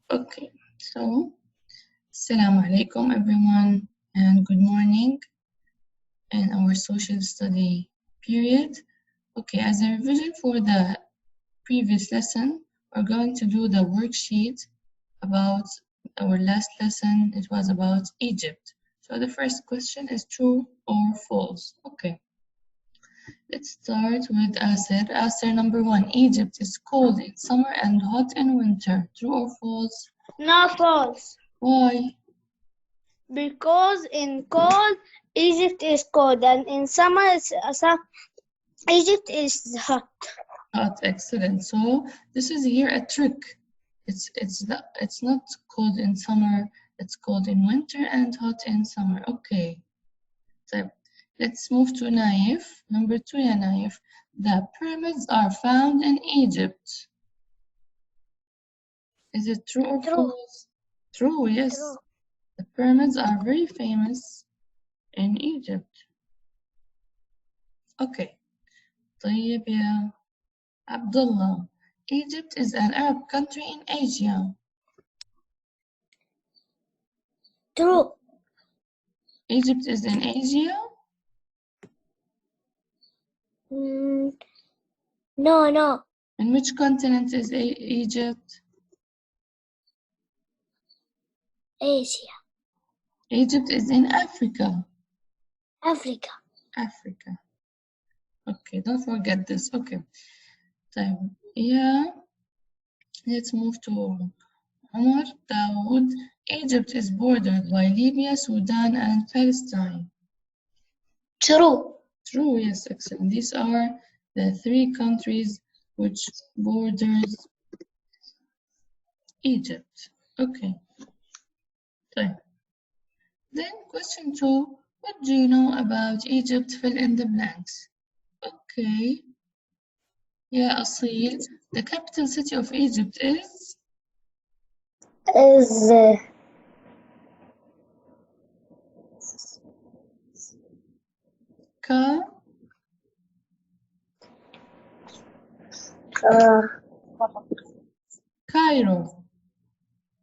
Okay, so Assalamu alaikum everyone and good morning in our social study period. Okay, as a revision for the previous lesson, we're going to do the worksheet about our last lesson. It was about Egypt. So the first question is true or false. Okay, let's start with Asir. Asir, number one, Egypt is cold in summer and hot in winter. True or false? No, false. Why? Because in cold, Egypt is cold, and in summer, Egypt is hot. Hot, excellent. So this is here a trick. It's not cold in summer. It's cold in winter and hot in summer. Okay. So let's move to Naif. Number two, ya Naif. The pyramids are found in Egypt. Is it true or false? True, yes. True. The pyramids are very famous in Egypt. Okay. طيب يا Abdullah. Egypt is an Arab country in Asia. True. Egypt is in Asia? No. In which continent is Egypt? Asia. Egypt is in Africa. Africa. Africa. Okay, don't forget this. Okay. طيب, yeah. Let's move to Omar Dawood. Egypt is bordered by Libya, Sudan, and Palestine. True. True, yes, excellent. These are the three countries which borders Egypt. Okay. طيب. Then question two, what do you know about Egypt? Fill in the blanks. Okay. Yeah, Asil. The capital city of Egypt is? Cairo.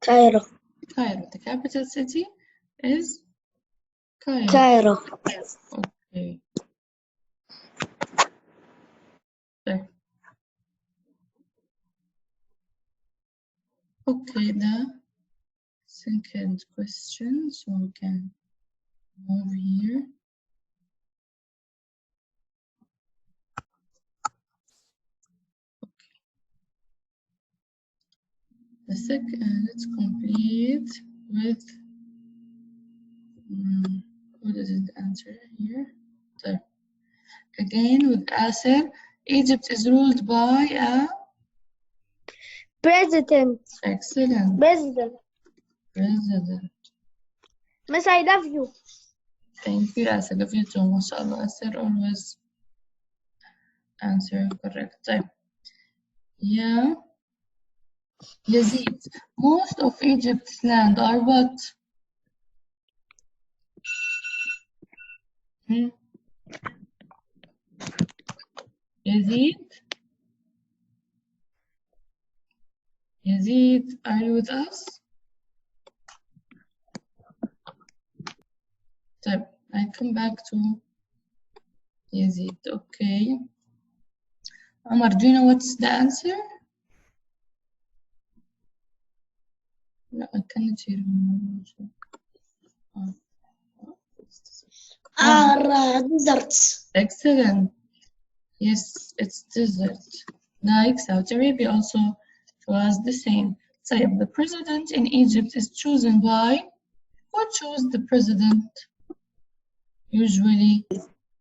Cairo. The capital city is Cairo. Cairo. Okay. There. Okay, the second question, so we can move here. Okay. The second, let's complete with what is it answer here? There. Again with Asir, Egypt is ruled by a President. excellent President. Miss, I love you. Thank you, Asir. Love you too. MashaAllah, Asir always answer correct. طيب. Yeah. Yazid. Most of Egypt's land are what? Yazid, are you with us? طيب, I come back to Yazid. Okay. Omar, do you know what's the answer? No, I cannot hear him. Deserts. Excellent. Yes, it's desert. Like Saudi Arabia also was the same. So the president in Egypt is chosen by, who chose the president? Usually,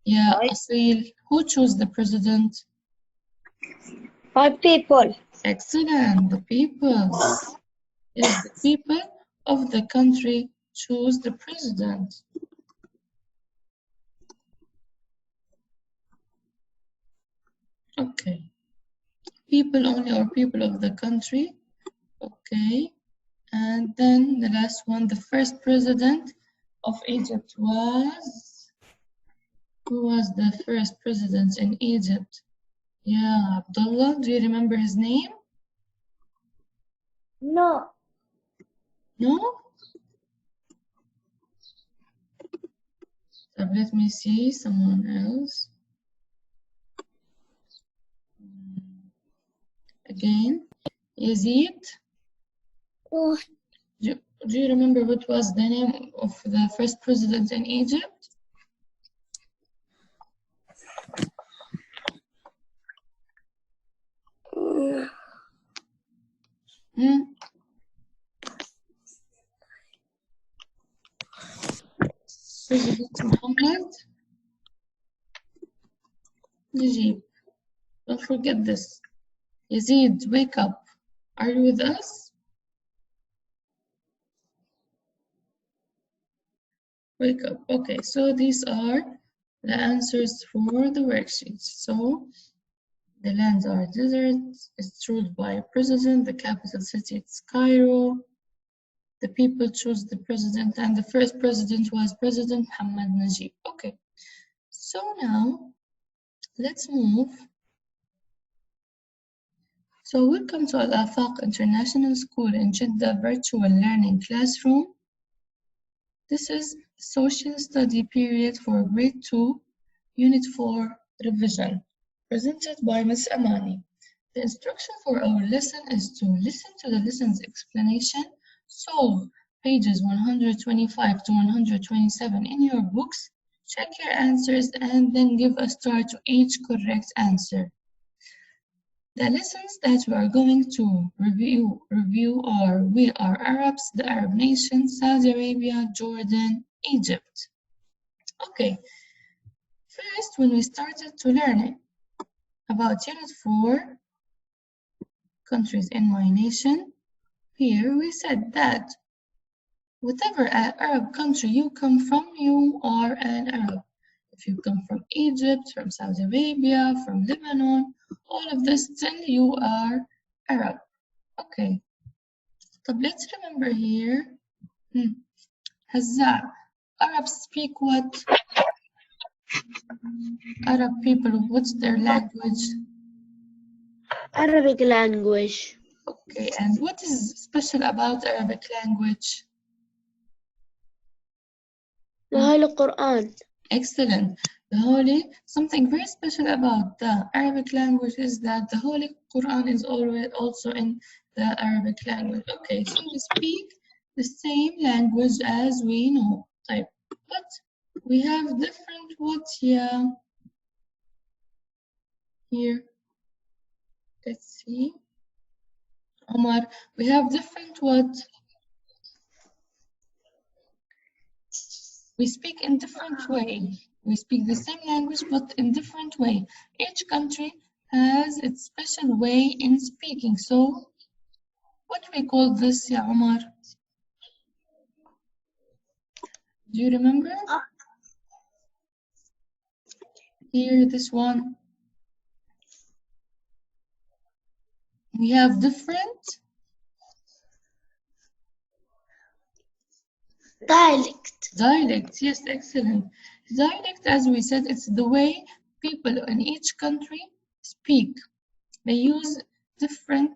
yeah, Asil, who chose the president? By people. Excellent, the people. Yes, the people of the country choose the president. Okay. People only or people of the country. Okay. And then the last one, the first president of Egypt was? Who was the first president in Egypt? Yeah, Abdullah, do you remember his name? No. No? So let me see someone else. Again, Yazid. Oh, Do you remember what was the name of the first president in Egypt? Hmm? President Muhammad Najib. Don't forget this. Yazid, wake up. Are you with us? Wake up. Okay, so these are the answers for the worksheets. So the lands are deserts, it's ruled by a president, the capital city is Cairo, the people choose the president, and the first president was President Muhammad Najib. Okay, so now let's move. So welcome to Al-Afaq International School in Jeddah Virtual Learning Classroom. This is Social Study Period for Grade 2, Unit 4 Revision, presented by Ms. Amani. The instruction for our lesson is to listen to the lesson's explanation, solve pages 125 to 127 in your books, check your answers, and then give a star to each correct answer. The lessons that we are going to review are We Are Arabs, the Arab Nation, Saudi Arabia, Jordan, Egypt. Okay, first when we started to learn it about Unit 4, Countries in My Nation, here we said that whatever Arab country you come from, you are an Arab. If you come from Egypt, from Saudi Arabia, from Lebanon, all of this, still you are Arab. Okay. So let's remember here. Hazza. Arabs speak what? Arab people, what's their language? Arabic language. Okay, and what is special about Arabic language? The Holy Quran. Excellent. Something very special about the Arabic language is that the Holy Quran is always also in the Arabic language. Okay, so we speak the same language as we know, type, but we have different what, yeah. Here, let's see. Omar, we have different what? We speak in different way. We speak the same language, but in different way. Each country has its special way in speaking. So, what we call this, ya Omar? Do you remember? Here, this one. We have different dialect. Yes, excellent. Dialect, as we said, it's the way people in each country speak. They use different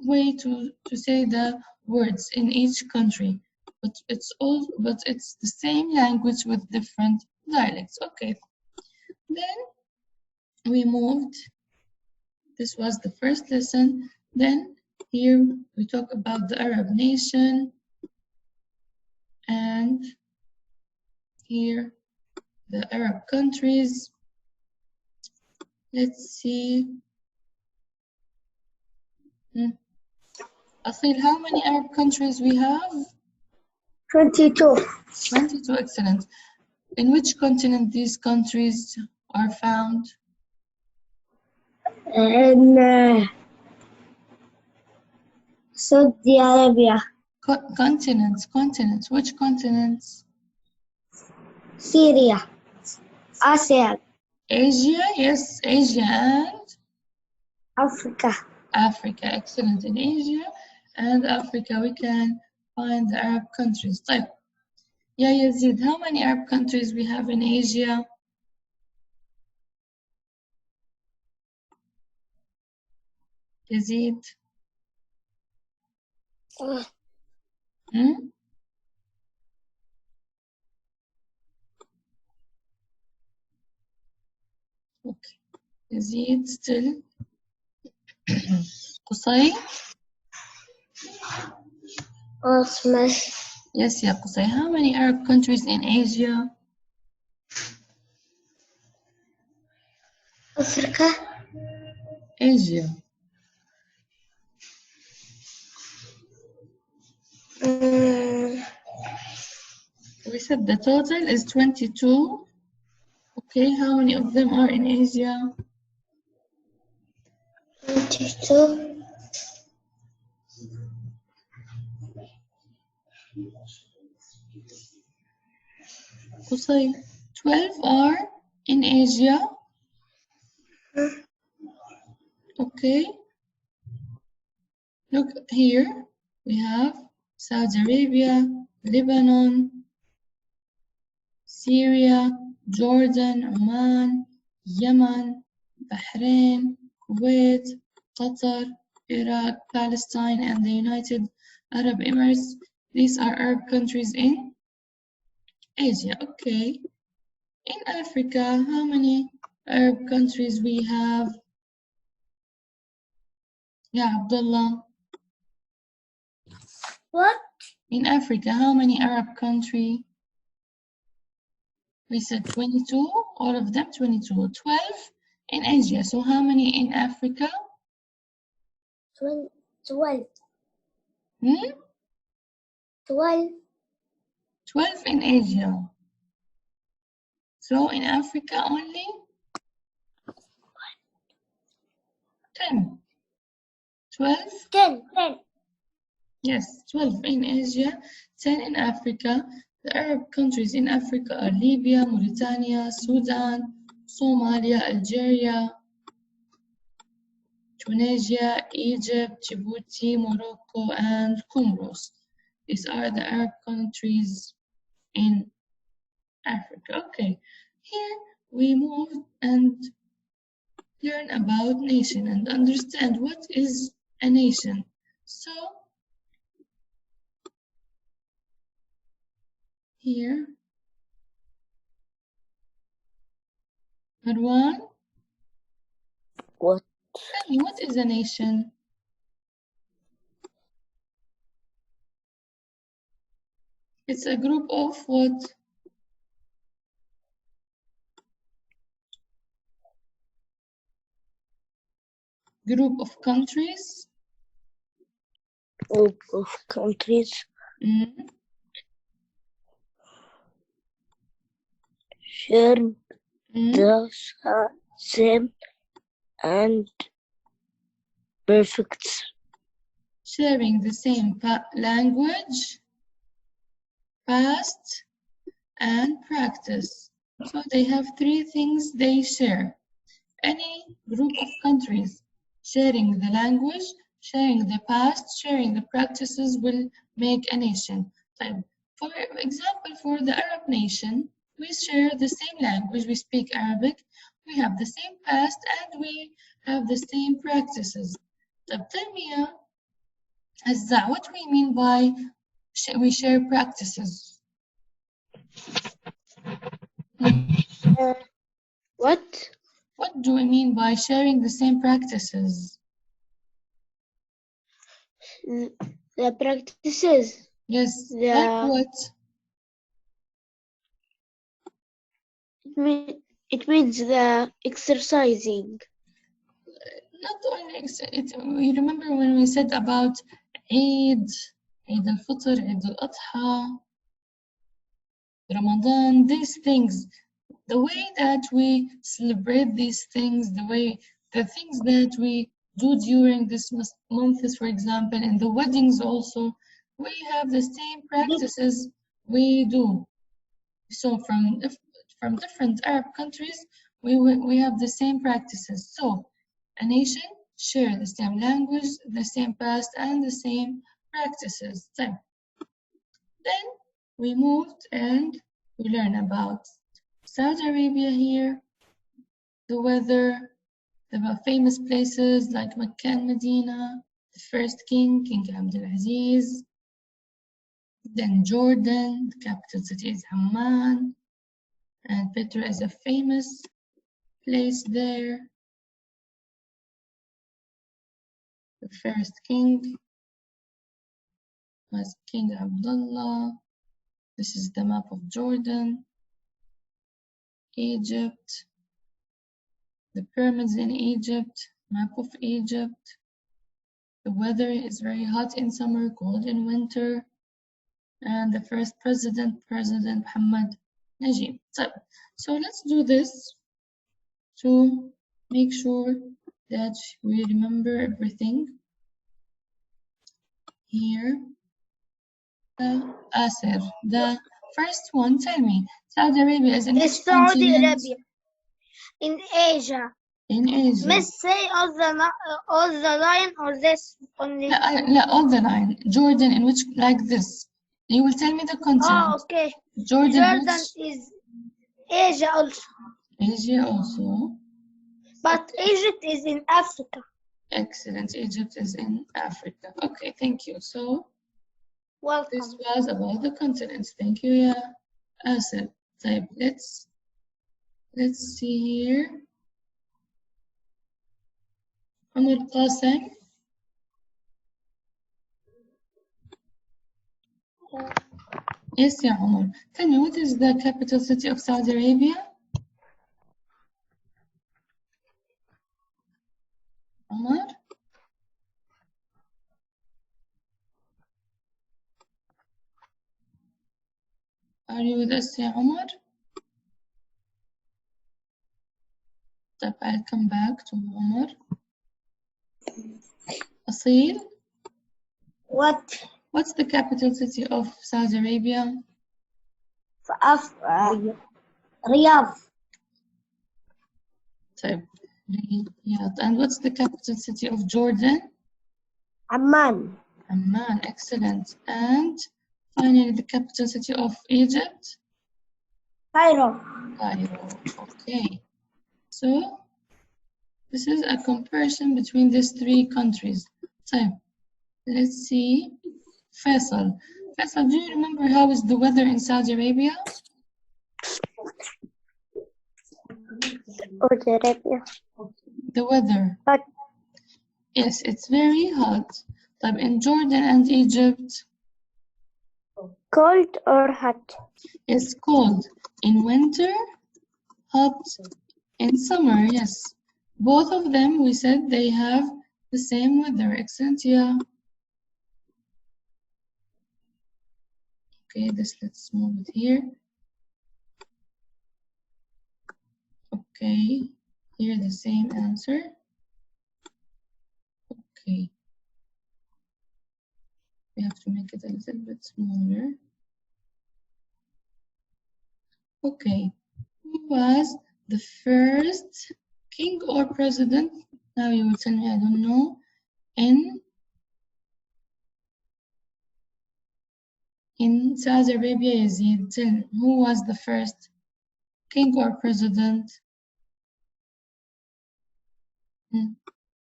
way to say the words in each country, but it's the same language with different dialects. Okay, then we moved. This was the first lesson. Then here we talk about the Arab nation, and here the Arab countries. Let's see. Asil, how many Arab countries we have? 22. 22, excellent. In which continent these countries are found? In Saudi Arabia. Continents. Which continents? Syria. Asia. Asia, yes, Asia and? Africa. Africa, excellent. In Asia and Africa, we can find the Arab countries. Type. Yeah, Yazid, how many Arab countries we have in Asia? Yazid? Hmm? Okay. يزيد still. قصي. Yes, yeah, قصي. How many Arab countries in Asia? Africa. Asia. We said the total is 22. Okay, how many of them are in Asia? 22. قصي. 12 are in Asia. Okay. Look here. We have Saudi Arabia, Lebanon, Syria, Jordan, Oman, Yemen, Bahrain, Kuwait, Qatar, Iraq, Palestine, and the United Arab Emirates. These are Arab countries in Asia. Okay. In Africa, how many Arab countries we have? Yeah, Abdullah. What? In Africa, how many Arab countries? We said 22, all of them 22. 12 in Asia. So how many in Africa? 12. Hmm? 12. 12 in Asia. So in Africa only 10. 12? 10. Yes, 12 in Asia, 10 in Africa. The Arab countries in Africa are Libya, Mauritania, Sudan, Somalia, Algeria, Tunisia, Egypt, Djibouti, Morocco, and Comoros. These are the Arab countries in Africa. Okay, here we move and learn about nation and understand what is a nation. So here, Marwan, What? tell me, what is a nation? It's a group of what? Group of countries. Group of countries Mm, share mm. the same and perfect Sharing the same language, past, and practice. So they have three things they share. Any group of countries sharing the language, sharing the past, sharing the practices will make a nation. For example, for the Arab nation, we share the same language, we speak Arabic, we have the same past, and we have the same practices. Tell me, Azza, what do we mean by we share practices? What? What do we mean by sharing the same practices? The practices. Yes, like what? It means the exercising. Not only you remember when we said about Eid, Eid al-Fitr, Eid al-Adha, Ramadan, these things, the way that we celebrate these things, the things that we do during this month, for example, and the weddings also, we have the same practices we do. So from different Arab countries, we have the same practices. So a nation share the same language, the same past, and the same practices. Then we moved and we learned about Saudi Arabia here, the weather, the famous places like Mecca and Medina, the first king, King Abdul Aziz, Then Jordan, the capital city is Amman, and Petra is a famous place there. The first king was King Abdullah. This is the map of Jordan, Egypt, the pyramids in Egypt, map of Egypt. The weather is very hot in summer, cold in winter. And the first President Muhammad Najib. So let's do this to make sure that we remember everything. Here, Asir, the first one, tell me, Saudi Arabia is in which Saudi continent? Arabia. In Asia. In Asia. Miss, say all the line or this only? لا, all the line. Jordan, in which, like this. You will tell me the continent. Oh, okay. Jordan is Asia also. Asia also. But Egypt is in Africa. Excellent. Egypt is in Africa. Okay, thank you. So, welcome. This was about the continents. Thank you, yeah. Asad. طيب, let's see here. Amr Qasim. Yes, yeah, Amr. Tell me, what is the capital city of Saudi Arabia? Amr? Are you with us, yeah, Amr? طيب, I'll come back to Amr. Asil? What? What's the capital city of Saudi Arabia? Riyadh. طيب, Riyadh. And what's the capital city of Jordan? Amman. Amman, excellent. And finally, the capital city of Egypt? Cairo. Cairo, okay. So, this is a comparison between these three countries. So, let's see. Faisal. Faisal, do you remember how is the weather in Saudi Arabia? Saudi Arabia. The weather. Hot. Yes, it's very hot. But in Jordan and Egypt? Cold or hot? It's cold. In winter, hot. In summer, yes. Both of them, we said they have the same weather. Excellent, yeah. Okay, let's move it here. Okay, here the same answer. Okay. We have to make it a little bit smaller. Okay, who was the first king or president? Now you will tell me, I don't know. In Saudi Arabia, Yazid, who was the first king or president?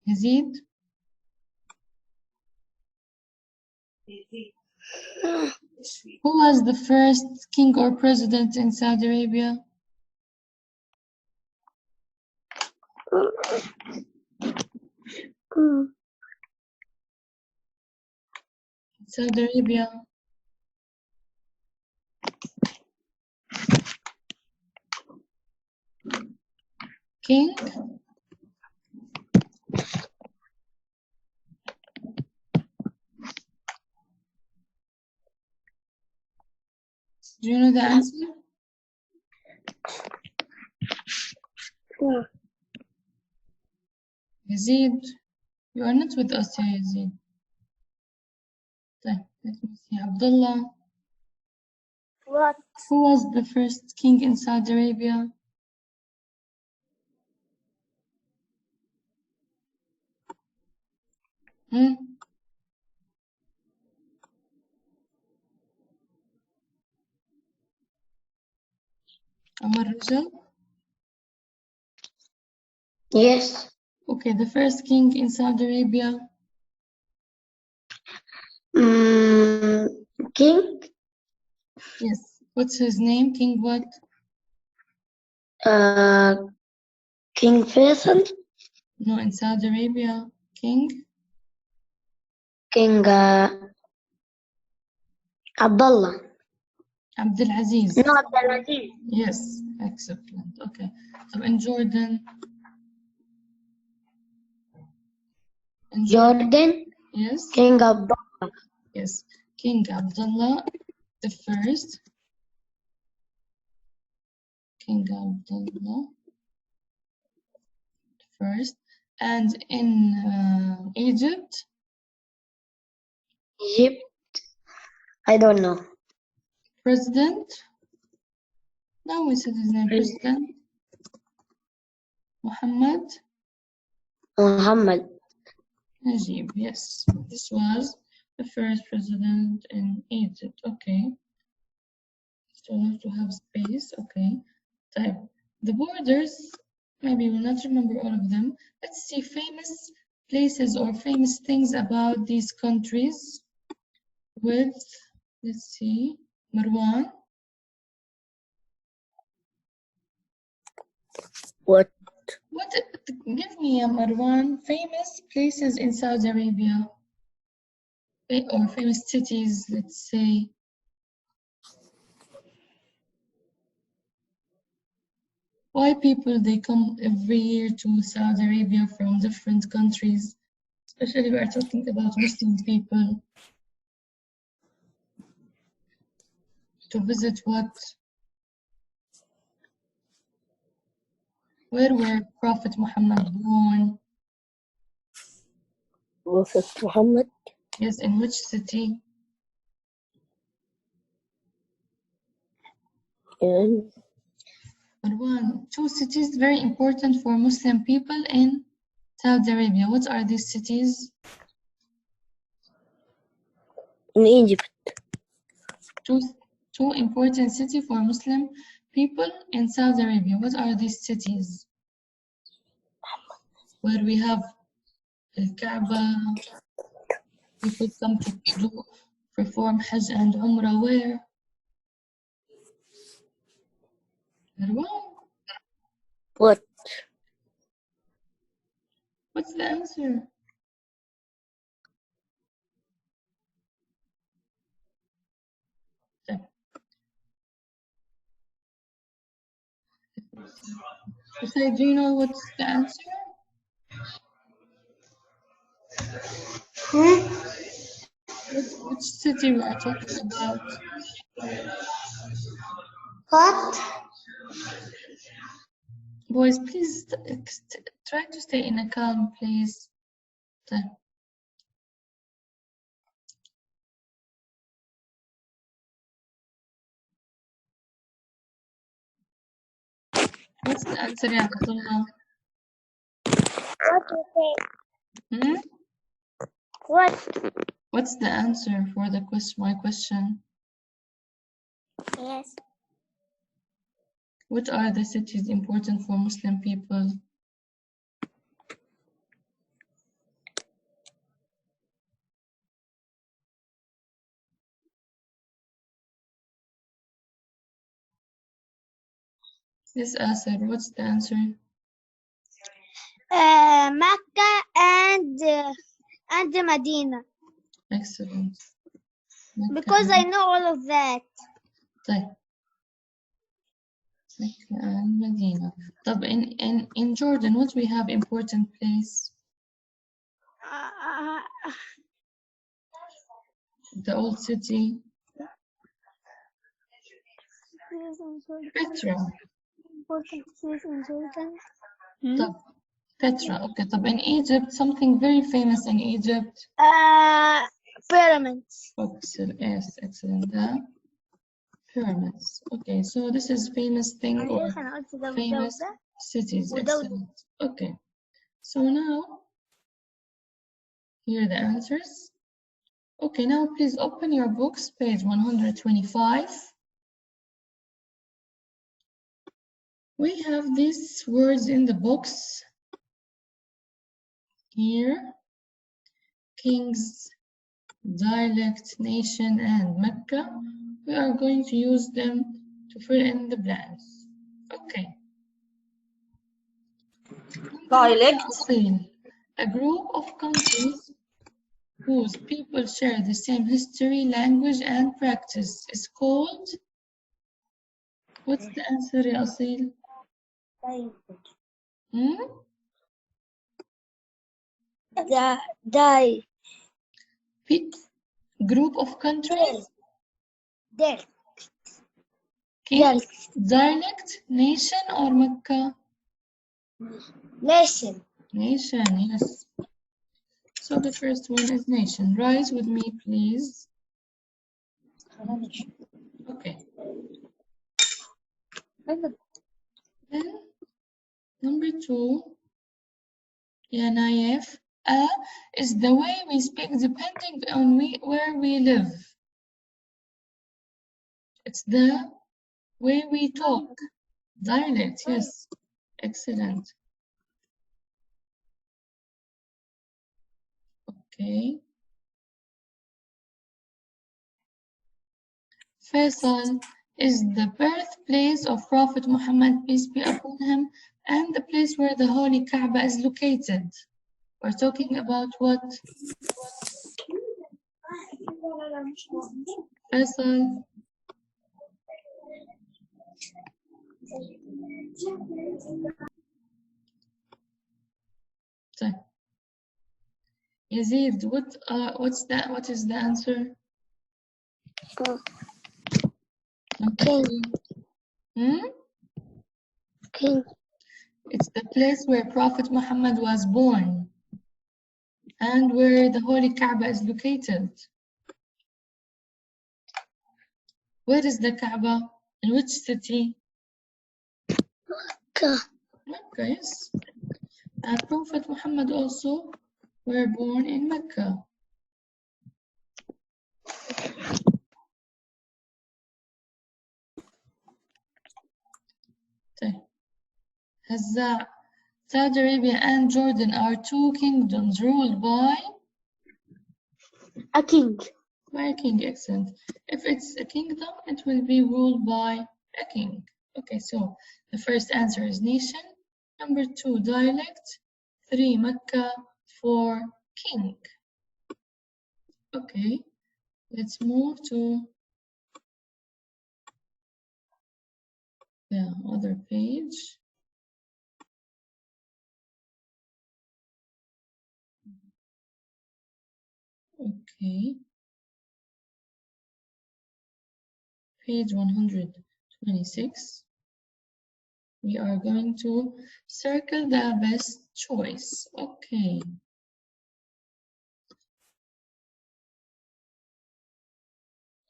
Yazid? Who was the first king or president in Saudi Arabia? Saudi Arabia. King? Do you know the answer? Yazid, you are not with us here, Yazid. Let me see. Abdullah. What? Who was the first king in Saudi Arabia? Omar Rajab? Yes. Okay, the first king in Saudi Arabia? King? Yes. What's his name? King what? King Faisal. No, in Saudi Arabia. King? King Abdullah. Abdulaziz. No, Abdulaziz. Yes. Excellent. Okay. So in Jordan. In Jordan. Yes. King Abdullah. Yes. King Abdullah the first. King Abdullah the first. And in Egypt. Egypt. I don't know. President. No, we said his name. President. Muhammad. Muhammad. Najib, yes. This was the first president in Egypt. Okay. So we have to have space. Okay. Type. The borders, maybe we'll not remember all of them. Let's see famous places or famous things about these countries with, let's see, Marwan. What? Give me a Marwan, famous places in Saudi Arabia. Or famous cities, let's say. Why people they come every year to Saudi Arabia from different countries, especially we are talking about Muslim people, to visit what? Where were Prophet Muhammad born? Prophet Muhammad. Yes, in which city? In Marwan, two cities very important for Muslim people in Saudi Arabia. What are these cities? Egypt. Two important cities for Muslim people in Saudi Arabia. What are these cities? Where we have Al-Kaaba, people come to perform Hajj and Umrah. Where? Marwan, What? what's the answer? So, do you know what's the answer? Which city we are talking about? What? Boys, please try to stay in a calm place. What's the answer, ya Abdullah? What you say? Hmm? What? What's the answer for the my question? Yes. What are the cities important for Muslim people? Yes, Asir, what's the answer? Mecca and Medina. Excellent. Mecca Because I know all of that. طيب. Mecca and Medina. طب in Jordan, what we have important place? The old city. Petra. Important cities in Jordan. طب Petra. Okay. طب in Egypt, something very famous in Egypt. Pyramids. Yes, excellent. The pyramids. Okay, so this is famous thing or famous cities. Excellent. Okay. So now, here are the answers. Okay, now please open your books, page 125. We have these words in the books here. Kings, dialect, nation, and Mecca. we are going to use them to fill in the blanks. Okay. Dialect. A group of countries whose people share the same history, language, and practice is called. What's the answer, يا أصيل? Group of countries. Dialect, nation, or Mecca? Nation. Nation, yes. So the first one is nation. Rise with me, please. Okay. Then number 2, yeah, Naif. Is the way we speak depending on where we live. It's the way we talk. Dialect, yes. Excellent. Okay. Faisal is the birthplace of Prophet Muhammad, peace be upon him, and the place where the Holy Kaaba is located. We're talking about what? Faisal. طيب. Yazid, what is the answer? King. King. It's the place where Prophet Muhammad was born and where the Holy Kaaba is located. Where is the Kaaba? In which city? Mecca. Mecca, yes. And Prophet Muhammad also were born in Mecca. Hazza, Saudi Arabia and Jordan are 2 kingdoms ruled by A king. by a king. Excellent. If it's a kingdom, it will be ruled by a king. Okay, so the first answer is nation. Number 2, dialect. 3, Mecca. 4, king. Okay, let's move to the other page. Okay. Page 126. We are going to circle the best choice. Okay.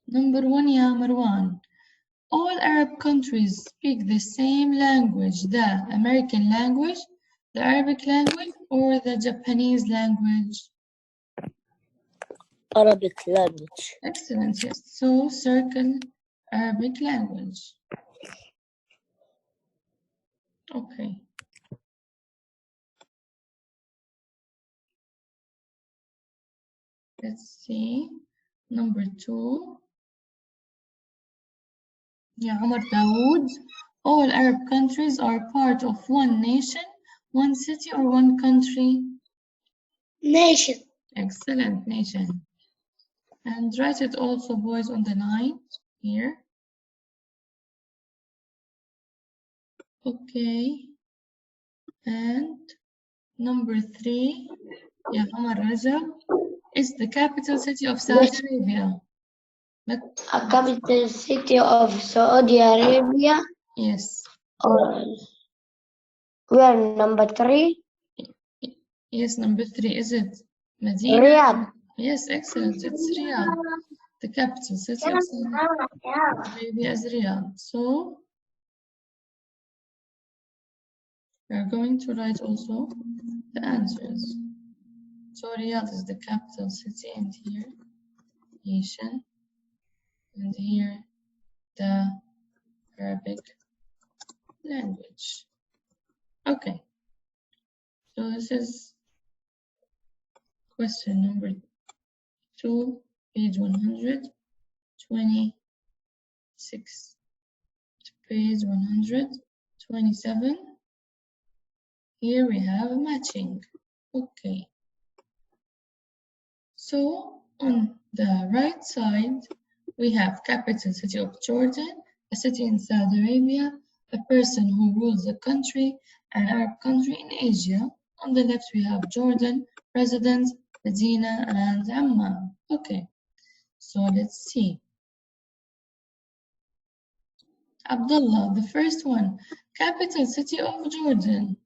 Number 1, ya Marwan. All Arab countries speak the same language, the American language, the Arabic language, or the Japanese language? Arabic language. Excellent, yes. So circle Arabic language. Okay. Let's see. Number 2. Yeah, Omar Dawood. All Arab countries are part of one nation, one city, or one country? Nation. Excellent, nation. And write it also, boys, on the line here. Okay. And number 3, yeah, Omar Rajab, is the capital city of Saudi Arabia. A capital city of Saudi Arabia. Yes. Where number 3? Yes, number 3. Is it Medina? Riyadh. Yes, excellent. It's Riyadh. The capital city of Saudi Arabia is Riyadh. So we are going to write also the answers. So Riyadh is the capital city, and here nation, and here the Arabic language. Okay. So this is question number 2, page 126. 6. Page 127. Here we have a matching. Okay. So on the right side, we have capital city of Jordan, a city in Saudi Arabia, a person who rules a country, an Arab country in Asia. On the left, we have Jordan, president, Medina, and Amman. Okay, so let's see. Abdullah, the first one, capital city of Jordan.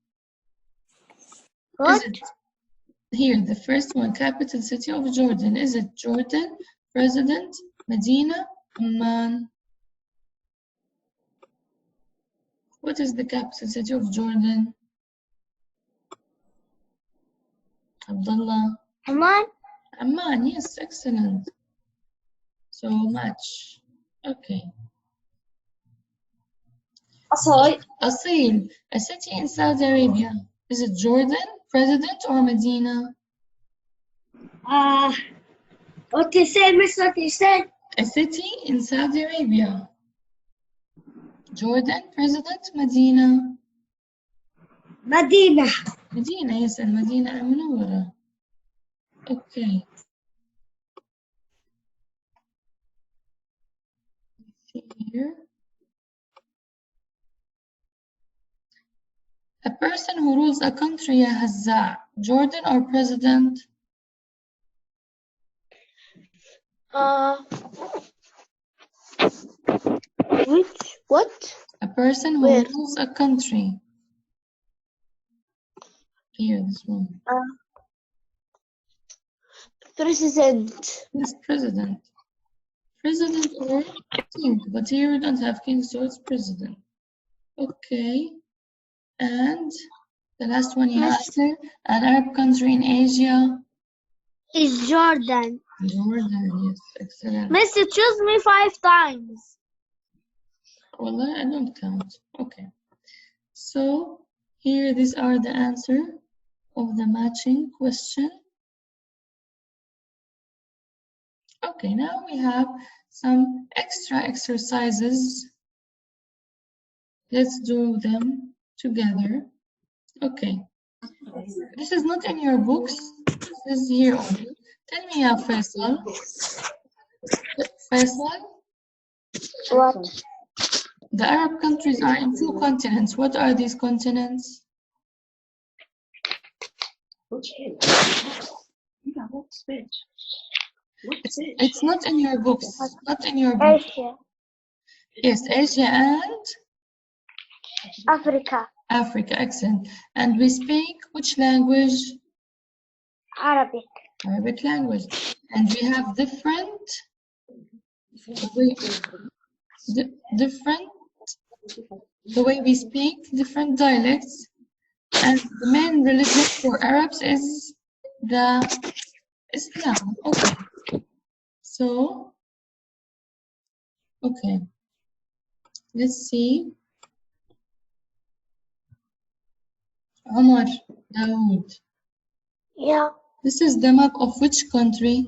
What? Is it here, the first one, capital city of Jordan? Is it Jordan, president, Medina, Amman? What is the capital city of Jordan? Abdullah? Amman? Amman, yes, excellent. So much. Okay. Asil, a city in Saudi Arabia. Is it Jordan, president, or Medina? What you said, Miss? What you said? A city in Saudi Arabia. Jordan, president, Medina. Medina. Medina, yes, المدينة المنورة. Okay. Let's see here. A person who rules a country, ya Hazza, Jordan or president? Which? What? A person who Where? rules a country. Here, this one. President. Yes, president. President or king, but here we don't have king, so it's president. Okay. And the last one you answer, an Arab country in Asia. Is Jordan. Jordan, yes, excellent. Miss, you choose me 5 times. Well, I don't count. Okay. So here, these are the answer of the matching question. Okay, now we have some extra exercises. Let's do them together. Okay. This is not in your books. This is here only. Tell me, ya Faisal. Faisal? What? The Arab countries are in 2 continents. What are these continents? It's not in your books. Not in your book. Asia. Yes, Asia and Africa. Africa. Excellent. And we speak which language? Arabic. Arabic language. And we have different the way we speak, different dialects. And the main religion for Arabs is the Islam. Okay. So, okay. Let's see. Omar, Dawood. Yeah. This is the map of which country?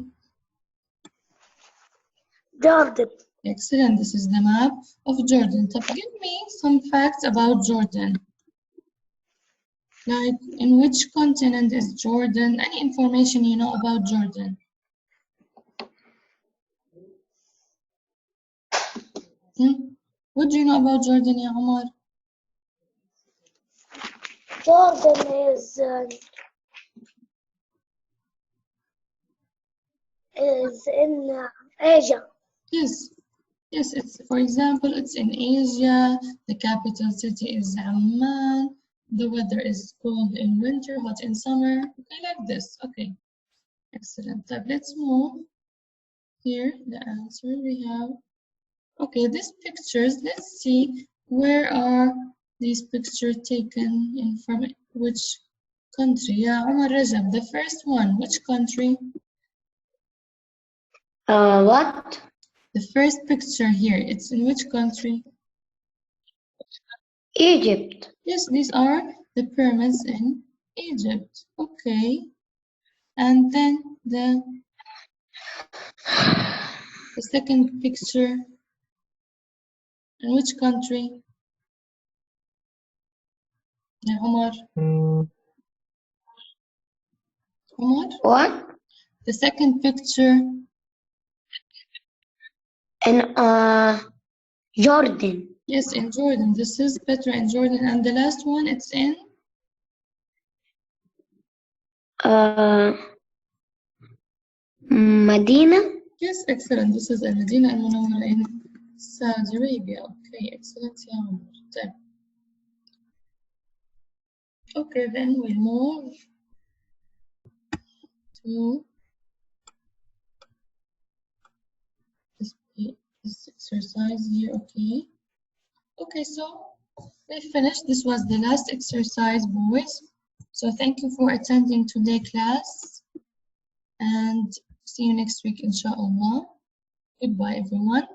Jordan. Excellent. This is the map of Jordan. So give me some facts about Jordan. Like, in which continent is Jordan? Any information you know about Jordan? What do you know about Jordan, ya Omar? Jordan is in Asia. Yes. Yes, it's, for example, it's in Asia. The capital city is Amman. The weather is cold in winter, hot in summer. Okay, like this. Okay. Excellent. So let's move. Here, the answer we have. Okay, these pictures, let's see where are these pictures taken in from which country. Yeah, Omar Rajab, the first one, which country? What? The first picture here, it's in which country? Egypt. Yes, these are the pyramids in Egypt. Okay. And then the second picture. In which country? Yeah, Omar. Omar? What? The second picture. In Jordan. Yes, in Jordan. This is Petra in Jordan. And the last one, it's in? Medina. Yes, excellent. This is Al-Madinah Al-Munawwara in Saudi Arabia. Okay, excellent. Yeah, Omar. طيب. Okay, then we'll move to this exercise here. Okay. Okay, so we finished. This was the last exercise, boys. So thank you for attending today's class and see you next week, inshallah. Goodbye, everyone.